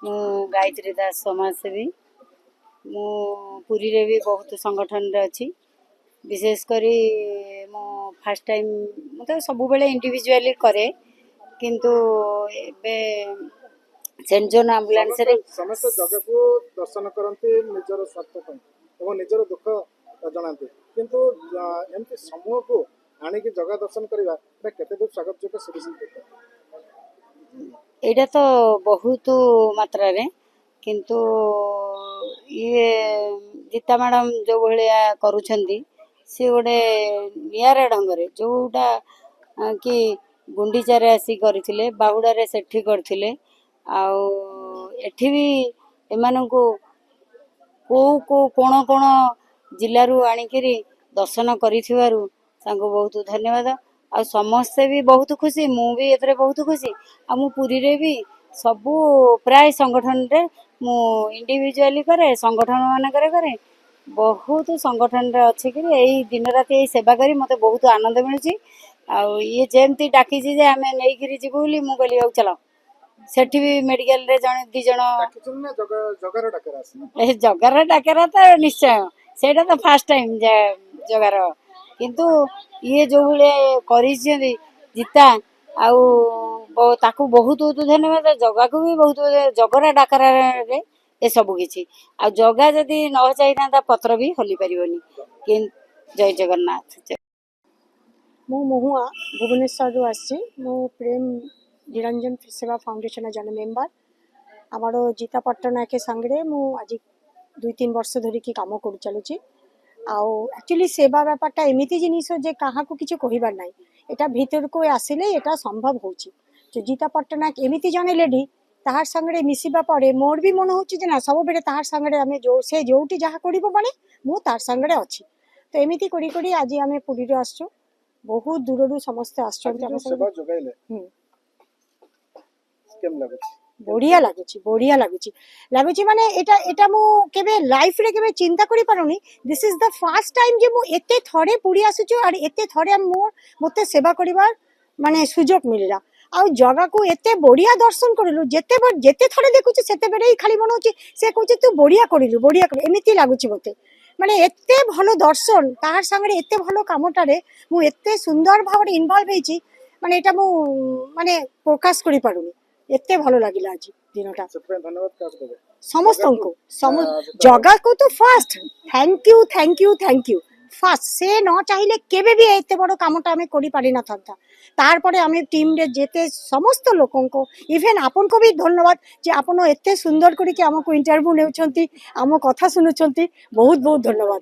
मु गायत्री दास समाजसेवी मु पुरी रे भी बहुत संगठन रे अछि विशेषकर मु फर्स्ट टाइम मतलब सब बेले इंडिविजुअली करे किंतु एबे सेंट जॉन एम्बुलेंस रे समस्त जगह को दर्शन करते निजर स्वार्थ और निजर दुख जनाते किंतु एमती समूह को आनिक जगह दर्शन करवा केते दूर स्वागत जोग्य से एटा तो बहुत मात्रा रे किंतु ये गीता मैडम जो भाया करुछंदी से गोटे नियारा ढंग रे जोटा कि गुंडीचार आसी करथिले बाहुडा रे सेठी करथिले आउ एठी भी एमानंकु को को कोण कोण जिल्लारू आनिकिरी दर्शन करिथिबारु तांको बहुत धन्यवाद आ समस्ते भी बहुत खुशी मु भी एतरे बहुत खुशी आ मु पुरी रे भी सबू प्राय संगठन रे मु इंडिविजुअली करे संगठन मान करे बहुत संगठन रे अछि कि एई दिन रात एई सेवा करी मते बहुत आनंद मिलुची आ ये जेमती डाकी जे आमे नेई गिरी जिबु बोली मु कहली आउ चलो सेठी भी मेडिकल रे जने दी जण जगार डाकरा ए जगार डाकरा तो निश्चय सेटा तो फर्स्ट टाइम जगार किंतु ये जो भले करिसेंदी जीता आउ ताकू बहुत बहुत धन्यवाद जगा को भी बहुत जगरा डाकरा रे ए सब किछि आ जगा जदी न चाहिदा पत्र भी हली परिबनी कि जय जगन्नाथ मु महुआ भुवनेश्वर रु आसी मु प्रेम निरंजन सेवा फाउंडेशन जन मेम्बर आमर जीता पट्टनायक सांगे मु आज 2-3 वर्ष धरिकी काम कर चलुची आउ एक्चुअली सेवा व्यापारटा एमिति जिनिस जे कहा को किछि कहिबार नाही एटा भीतर को आसिले एटा संभव होची जे जीता पट्टनायक एमिति जने लेडी ताहार संगे मिसिबा पड़े मोर भी मन होची जे ना सब बेले ताहार संगे आमे जो से जोटी जहा करिबो माने मु तार संगे अछि तो एमिति करी करी आज आमे पुरी रे आछो बहुत दूररू समस्त आश्चर्य सेवा जोगाइले केम लागो बढ़िया लगुची माने एटा मु केबे लाइफ रे केबे चिंता करि पारुनी this is the first time जे मु एते थरे पुरी आसुछु और एते थरे मते सेवा करिवार माने सुजोग मिलला आ जगह को एते बढ़िया दर्शन करिलु जेते थरे देखुची सेते बेरे खाली मन होची से कहूची तू बढ़िया कर एमिति लागुची मते माने एते भलो दर्शन ताहार संगे एते भलो कामटारे मु एते सुंदर भाव इनवॉल्व हेची माने एटा मु माने प्रकाश करि पारुनी एते भलो लागिला आज दिनटा धन्यवाद समस्त को जगह को तो फर्स्ट थैंक यू फर्स्ट से न चाहिए केबे भी एते बड़ कामटा हमें करि पारि ना थांता तार परे हमें टीम रे जेते समस्त लोकों को इवन आपन को भी धन्यवाद जे आपन एते सुंदर करी के हमको इंटरव्यू नेउछंती हम कथा सुनुछंती बहुत बहुत धन्यवाद।